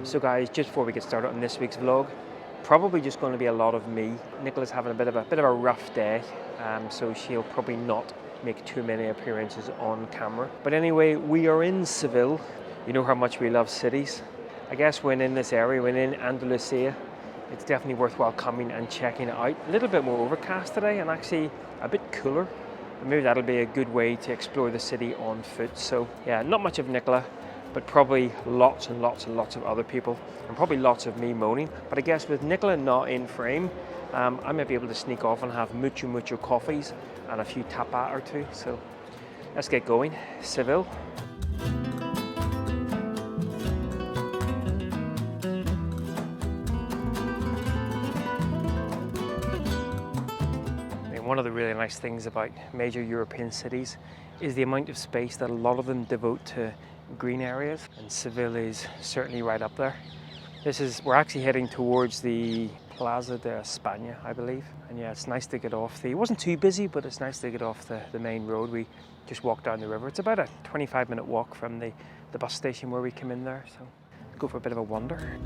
So guys, just before we get started on this week's vlog, probably just going to be a lot of me. Nicola's having a bit of a rough day, so she'll probably not make too many appearances on camera. But anyway, we are in Seville. You know how much we love cities. I guess when in this area, when in Andalusia, it's definitely worthwhile coming and checking it out. A little bit more overcast today and actually a bit cooler. Maybe that'll be a good way to explore the city on foot. So yeah, not much of Nicola, but probably lots and lots and lots of other people, and probably lots of me moaning. But I guess with Nicola not in frame, I might be able to sneak off and have mucho coffees and a few tapa or two. So let's get going. Seville. One of the really nice things about major European cities is the amount of space that a lot of them devote to green areas, and Seville is certainly right up there. We're actually heading towards the Plaza de España, I believe, and yeah, it's nice to get off it wasn't too busy, but it's nice to get off the main road. We just walked down the river. It's about a 25-minute walk from the bus station where we came in there, so go for a bit of a wander.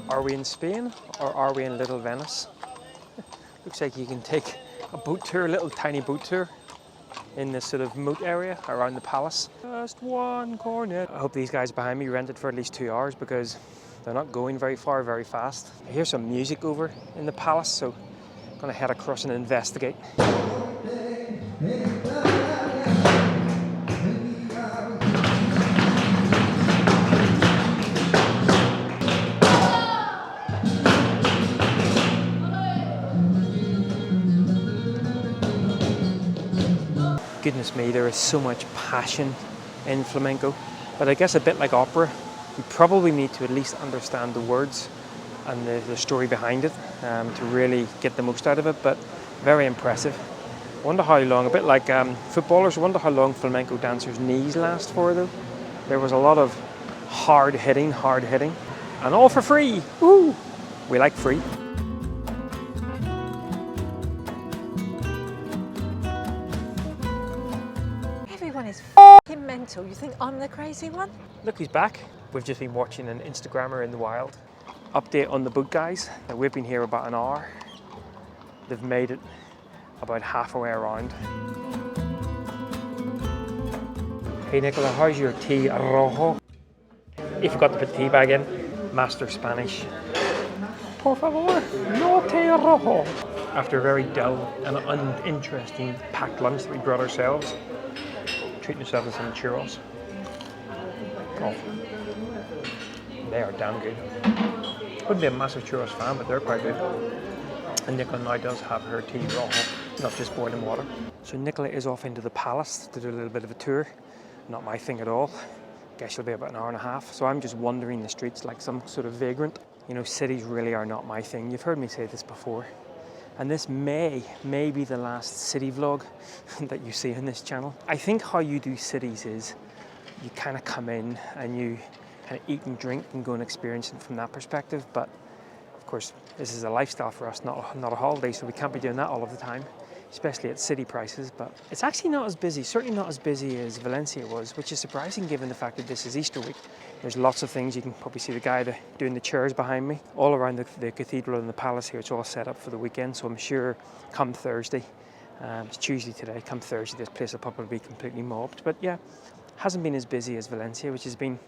Are we in Spain or are we in Little Venice? Looks like you can take a boat tour, a little tiny boat tour in this sort of moat area around the palace. Just one corner. I hope these guys behind me rented for at least 2 hours because they're not going very far, very fast. I hear some music over in the palace, so I'm gonna head across and investigate. Goodness me, there is so much passion in flamenco, but I guess a bit like opera, you probably need to at least understand the words and the story behind it to really get the most out of it, but very impressive. Wonder how long, a bit like footballers, wonder how long flamenco dancers' knees last for though. There was a lot of hard hitting, and all for free. Woo! We like free. Mental. You think I'm the crazy one? Look who's back. We've just been watching an Instagrammer in the wild. Update on the boat guys. Now, we've been here about an hour. They've made it about halfway around. Hey Nicola, how's your tea rojo? You forgot to put the tea bag in. Master Spanish. Por favor, no té rojo. After a very dull and uninteresting packed lunch that we brought ourselves, treating yourself to some churros. Oh, they are damn good. Wouldn't be a massive churros fan, but they're quite good. And Nicola now does have her tea rojo, not just boiling water. So Nicola is off into the palace to do a little bit of a tour. Not my thing at all. Guess she'll be about an hour and a half. So I'm just wandering the streets like some sort of vagrant. You know, cities really are not my thing. You've heard me say this before. And this may be the last city vlog that you see on this channel. I think how you do cities is you kind of come in and you kind of eat and drink and go and experience it from that perspective. But of course, this is a lifestyle for us, not a holiday, so we can't be doing that all of the time, especially at city prices. But it's actually not as busy, certainly not as busy as Valencia was, which is surprising given the fact that this is Easter week. There's lots of things. You can probably see the guy doing the chairs behind me. All around the cathedral and the palace here, it's all set up for the weekend. So I'm sure come Thursday, it's Tuesday today, come Thursday this place will probably be completely mobbed. But yeah, hasn't been as busy as Valencia, which has been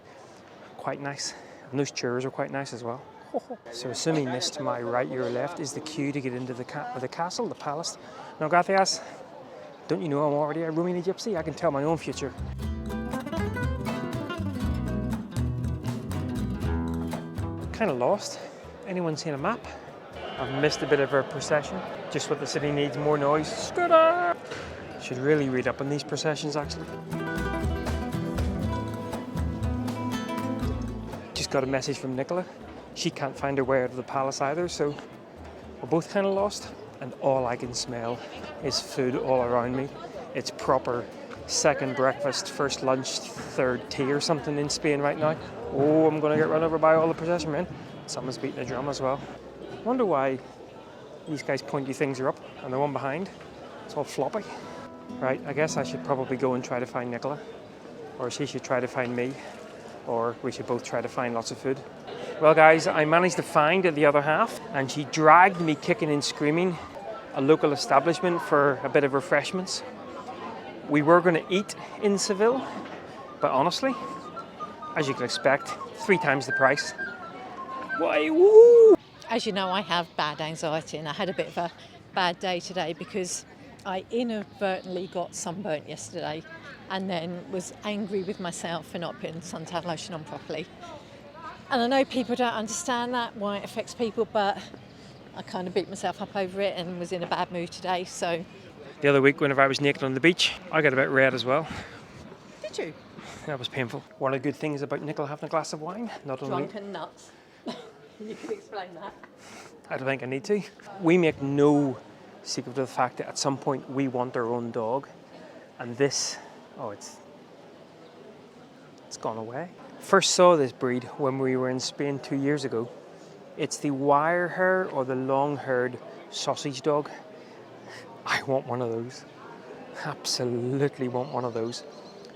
quite nice. And those chairs are quite nice as well. So assuming this to my right, your left, is the queue to get into the castle, the palace. No gracias. Don't you know I'm already a Romani gypsy? I can tell my own future. Kind of lost. Anyone seen a map? I've missed a bit of our procession. Just what the city needs, more noise. Scooter! Should really read up on these processions actually. Just got a message from Nicola. She can't find her way out of the palace either, so we're both kind of lost. And all I can smell is food all around me. It's proper second breakfast, first lunch, third tea or something in Spain right now. Oh, I'm going to get run over by all the procession men. Someone's beating a drum as well. Wonder why these guys' pointy things are up and the one behind, it's all floppy. Right, I guess I should probably go and try to find Nicola, or she should try to find me, or we should both try to find lots of food. Well guys, I managed to find the other half, and she dragged me kicking and screaming a local establishment for a bit of refreshments. We were going to eat in Seville, but honestly, as you can expect, 3 times the price. Why, woo! As you know, I have bad anxiety, and I had a bit of a bad day today because I inadvertently got sunburnt yesterday and then was angry with myself for not putting suntan lotion on properly. And I know people don't understand that, why it affects people, but I kind of beat myself up over it and was in a bad mood today, so. The other week, whenever I was naked on the beach, I got a bit red as well. Did you? That was painful. One of the good things about Nicola having a glass of wine, not only... Drunken nuts. You can explain that. I don't think I need to. We make no secret of the fact that at some point we want our own dog. And this, it's gone away. First saw this breed when we were in Spain 2 years ago. It's the wire-haired or the long-haired sausage dog. I want one of those. Absolutely want one of those.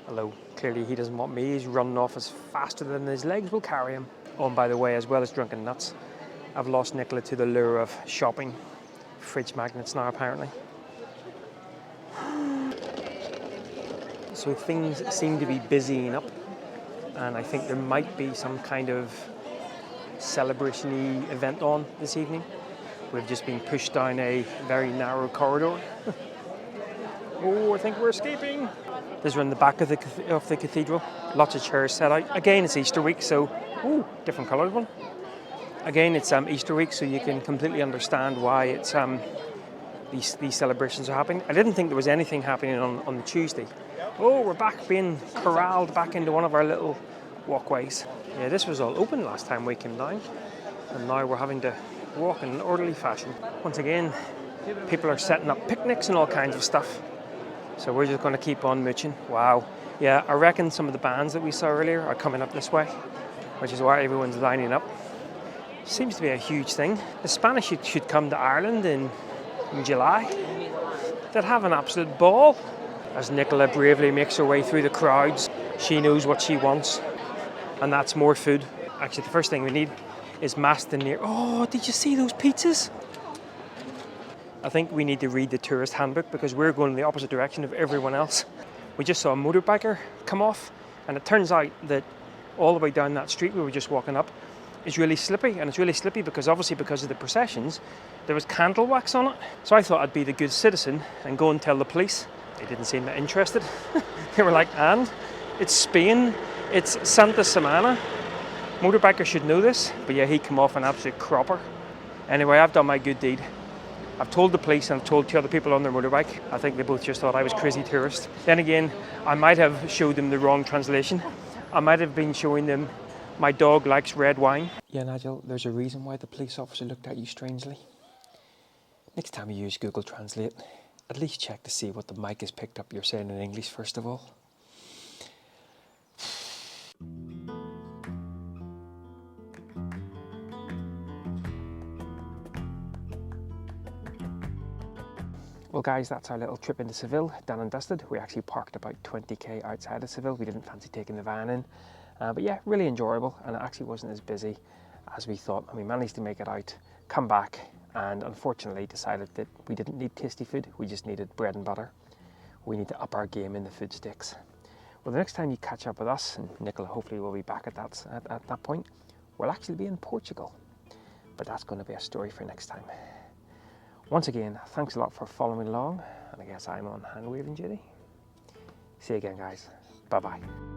Although clearly he doesn't want me. He's running off as faster than his legs will carry him. Oh, and by the way, as well as drunken nuts, I've lost Nicola to the lure of shopping. Fridge magnets now, apparently. So things seem to be busying up, and I think there might be some kind of celebration-y event on this evening. We've just been pushed down a very narrow corridor. Oh, I think we're escaping. This is around the back of the cathedral. Lots of chairs set out. Again, it's Easter week, so different coloured one. Again, it's Easter week, so you can completely understand why it's these celebrations are happening. I didn't think there was anything happening on the Tuesday. Oh, we're back being corralled back into one of our little walkways. Yeah, this was all open last time we came down, and now we're having to walk in an orderly fashion. Once again, people are setting up picnics and all kinds of stuff. So we're just going to keep on mooching. Wow. Yeah, I reckon some of the bands that we saw earlier are coming up this way, which is why everyone's lining up. Seems to be a huge thing. The Spanish should come to Ireland in July. They'd have an absolute ball. As Nicola bravely makes her way through the crowds, she knows what she wants, and that's more food. Actually, the first thing we need is masked in near. Oh, did you see those pizzas? I think we need to read the tourist handbook because we're going in the opposite direction of everyone else. We just saw a motorbiker come off, and it turns out that all the way down that street we were just walking up is really slippy, and it's really slippy because obviously because of the processions there was candle wax on it. So I thought I'd be the good citizen and go and tell the police. They didn't seem that interested. They were like, and it's Spain, it's Santa Semana. Motorbikers should know this, but yeah, he came off an absolute cropper. Anyway, I've done my good deed. I've told the police and I've told 2 other people on their motorbike. I think they both just thought I was crazy tourist. Then again, I might have showed them the wrong translation. I might have been showing them my dog likes red wine. Yeah, Nigel, there's a reason why the police officer looked at you strangely. Next time you use Google Translate, at least check to see what the mic has picked up you're saying in English first of all. Well guys, that's our little trip into Seville, done and dusted. We actually parked about 20k outside of Seville. We didn't fancy taking the van in. But yeah, really enjoyable, and it actually wasn't as busy as we thought. And we managed to make it out, come back, and unfortunately decided that we didn't need tasty food, we just needed bread and butter. We need to up our game in the food sticks. Well, the next time you catch up with us, and Nicola hopefully will be back at that point, we'll actually be in Portugal. But that's going to be a story for next time. Once again, thanks a lot for following along, and I guess I'm on hand waving duty. See you again, guys. Bye-bye.